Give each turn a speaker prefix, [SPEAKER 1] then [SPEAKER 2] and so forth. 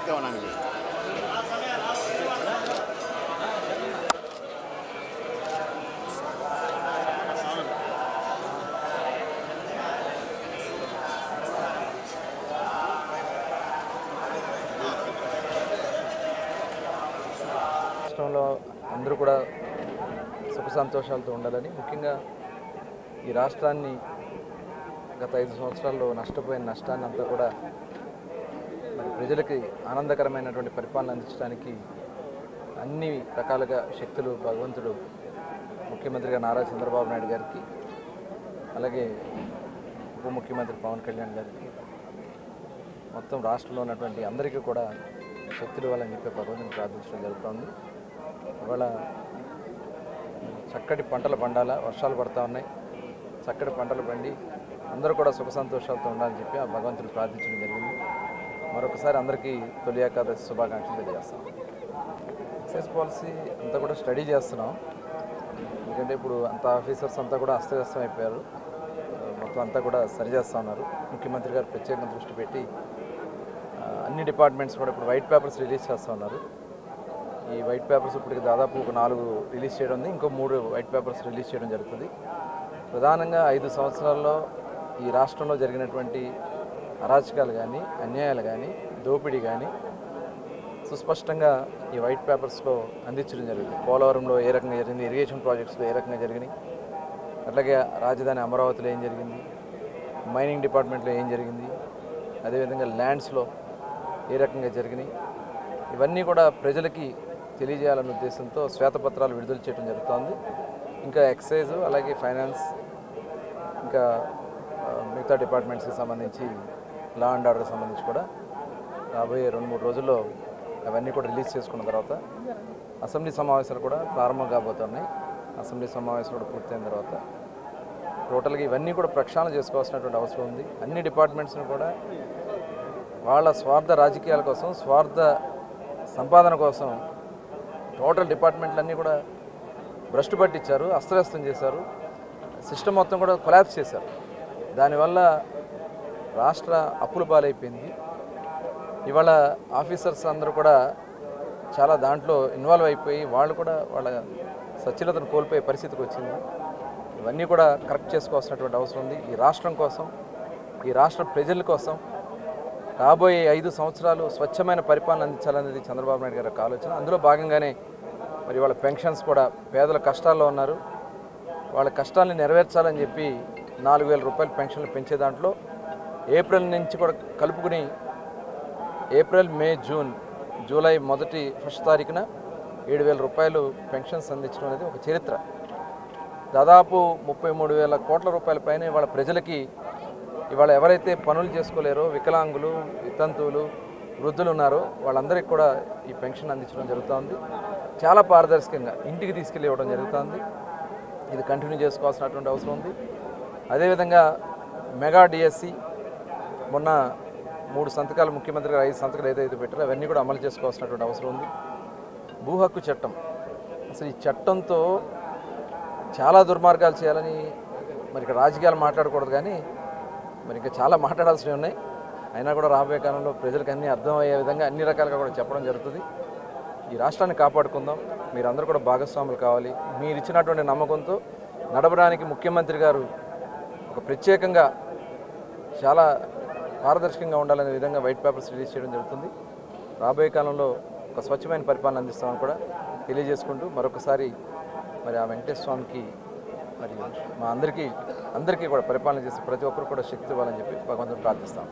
[SPEAKER 1] కేవనానికి
[SPEAKER 2] రాష్ట్రంలో అందరూ కూడా సుఖ సంతోషాలతో ఉండాలని, ముఖ్యంగా ఈ రాష్ట్రాన్ని గత 5 సంవత్సరాల్లో నష్టపోయిన నష్టాన్ని అంతా కూడా మరి ప్రజలకి ఆనందకరమైనటువంటి పరిపాలన అందించడానికి అన్ని రకాలుగా శక్తులు భగవంతుడు ముఖ్యమంత్రిగా నారా చంద్రబాబు నాయుడు గారికి, అలాగే ఉప ముఖ్యమంత్రి పవన్ కళ్యాణ్ గారికి, మొత్తం రాష్ట్రంలో ఉన్నటువంటి అందరికీ కూడా శక్తులు ఇవ్వాలని చెప్పి భగవంతుని ప్రార్థించడం జరుగుతుంది. ఇవాళ చక్కటి పంటలు పండాలా, వర్షాలు పడతా ఉన్నాయి, చక్కటి పంటలు పండి అందరూ కూడా సుఖ సంతోషాలతో ఉండాలని చెప్పి ఆ భగవంతుని ప్రార్థించడం జరిగింది. మరొకసారి అందరికీ తొలి ఏకాదశి శుభాకాంక్షలు తెలియజేస్తాం. ఎక్సైజ్ పాలసీ అంతా కూడా స్టడీ చేస్తున్నాం. ఎందుకంటే ఇప్పుడు అంతా ఆఫీసర్స్ అంతా కూడా అస్తవ్యస్తం అయిపోయారు. మొత్తం అంతా కూడా సరిచేస్తూ ఉన్నారు. ముఖ్యమంత్రి గారు ప్రత్యేకంగా దృష్టి పెట్టి అన్ని డిపార్ట్మెంట్స్ కూడా ఇప్పుడు వైట్ పేపర్స్ రిలీజ్ చేస్తూ ఉన్నారు. ఈ వైట్ పేపర్స్ ఇప్పటికి దాదాపు ఒక 4 రిలీజ్ చేయడం ఉంది, ఇంకో 3 వైట్ పేపర్స్ రిలీజ్ చేయడం జరుగుతుంది. ప్రధానంగా 5 సంవత్సరాల్లో ఈ రాష్ట్రంలో జరిగినటువంటి అరాచకాలు కానీ, అన్యాయాలు కానీ, దోపిడీ కానీ సుస్పష్టంగా ఈ వైట్ పేపర్స్లో అందించడం జరిగింది. పోలవరంలో ఏ రకంగా జరిగింది, ఇరిగేషన్ ప్రాజెక్ట్స్లో ఏ రకంగా జరిగినాయి, అట్లాగే రాజధాని అమరావతిలో ఏం జరిగింది, మైనింగ్ డిపార్ట్మెంట్లో ఏం జరిగింది, అదేవిధంగా ల్యాండ్స్లో ఏ రకంగా జరిగినాయి, ఇవన్నీ కూడా ప్రజలకి తెలియజేయాలనే ఉద్దేశంతో శ్వేతపత్రాలు విడుదల చేయడం జరుగుతోంది. ఇంకా ఎక్సైజ్, అలాగే ఫైనాన్స్, ఇంకా మిగతా డిపార్ట్మెంట్స్కి సంబంధించి లా అండ్ ఆర్డర్కి సంబంధించి కూడా రాబోయే 2-3 రోజుల్లో అవన్నీ కూడా రిలీజ్ చేసుకున్న తర్వాత అసెంబ్లీ సమావేశాలు కూడా ప్రారంభం కాబోతున్నాయి. అసెంబ్లీ సమావేశాలు కూడా పూర్తయిన తర్వాత టోటల్గా ఇవన్నీ కూడా ప్రక్షాళన చేసుకోవాల్సినటువంటి అవసరం ఉంది. అన్ని డిపార్ట్మెంట్స్ని కూడా వాళ్ళ స్వార్థ రాజకీయాల కోసం, స్వార్థ సంపాదన కోసం టోటల్ డిపార్ట్మెంట్లన్నీ కూడా భ్రష్టు పట్టించారు, అస్తవ్యస్తం చేశారు, సిస్టమ్ మొత్తం కూడా కొలాప్స్ చేశారు. దానివల్ల రాష్ట్ర అప్పుల పాలైపోయింది. ఇవాళ ఆఫీసర్స్ అందరూ కూడా చాలా దాంట్లో ఇన్వాల్వ్ అయిపోయి వాళ్ళు కూడా వాళ్ళ సచ్ఛిలతను కోల్పోయే పరిస్థితికి వచ్చింది. ఇవన్నీ కూడా కరెక్ట్ చేసుకోవాల్సినటువంటి అవసరం ఉంది. ఈ రాష్ట్రం కోసం, ఈ రాష్ట్ర ప్రజల కోసం రాబోయే 5 సంవత్సరాలు స్వచ్ఛమైన పరిపాలన అందించాలనేది చంద్రబాబు నాయుడు గారి ఆలోచన. అందులో భాగంగానే మరి వాళ్ళ పెన్షన్స్ కూడా పేదల కష్టాల్లో ఉన్నారు, వాళ్ళ కష్టాలని నెరవేర్చాలని చెప్పి 4,000 రూపాయలు పెన్షన్లు పెంచే దాంట్లో ఏప్రిల్ నుంచి కూడా కలుపుకుని ఏప్రిల్, మే, జూన్, జూలై ఫస్ట్ తారీఖున 7,000 రూపాయలు పెన్షన్స్ అందించడం అనేది ఒక చరిత్ర. దాదాపు 33,000 కోట్ల రూపాయల పైన ఇవాళ ప్రజలకి, ఇవాళ ఎవరైతే పనులు చేసుకోలేరో, వికలాంగులు, వితంతువులు, వృద్ధులు ఉన్నారో వాళ్ళందరికీ కూడా ఈ పెన్షన్ అందించడం జరుగుతుంది. చాలా పారదర్శకంగా ఇంటికి తీసుకెళ్ళి ఇవ్వడం జరుగుతుంది. ఇది కంటిన్యూ చేసుకోవాల్సినటువంటి అవసరం ఉంది. అదేవిధంగా మెగా డిఎస్సి మొన్న 3 సంతకాలు, ముఖ్యమంత్రి గారు 5 సంతకాలు ఏదైతే పెట్టారో అవన్నీ కూడా అమలు చేసుకోవాల్సినటువంటి అవసరం ఉంది. భూ హక్కు చట్టం, అసలు ఈ చట్టంతో చాలా దుర్మార్గాలు చేయాలని మరి ఇక్కడ రాజకీయాలు మాట్లాడకూడదు, కానీ మరి ఇంకా చాలా మాట్లాడాల్సినవి ఉన్నాయి. అయినా కూడా రాబోయే కాలంలో ప్రజలకు అన్నీ అర్థమయ్యే విధంగా అన్ని రకాలుగా కూడా చెప్పడం జరుగుతుంది. ఈ రాష్ట్రాన్ని కాపాడుకుందాం, మీరందరూ కూడా భాగస్వాములు కావాలి. మీరు ఇచ్చినటువంటి నమ్మకంతో నడవడానికి ముఖ్యమంత్రి గారు ఒక ప్రత్యేకంగా చాలా పారదర్శకంగా ఉండాలనే విధంగా వైట్ పేపర్స్ రిలీజ్ చేయడం జరుగుతుంది. రాబోయే కాలంలో ఒక స్వచ్ఛమైన పరిపాలన అందిస్తామని కూడా తెలియజేసుకుంటూ మరొకసారి మరి ఆ వెంకటేశ్వర స్వామికి మరి మా అందరికీ కూడా పరిపాలన చేసి ప్రతి ఒక్కరు కూడా శక్తి ఇవ్వాలని చెప్పి భగవంతుని ప్రార్థిస్తాం.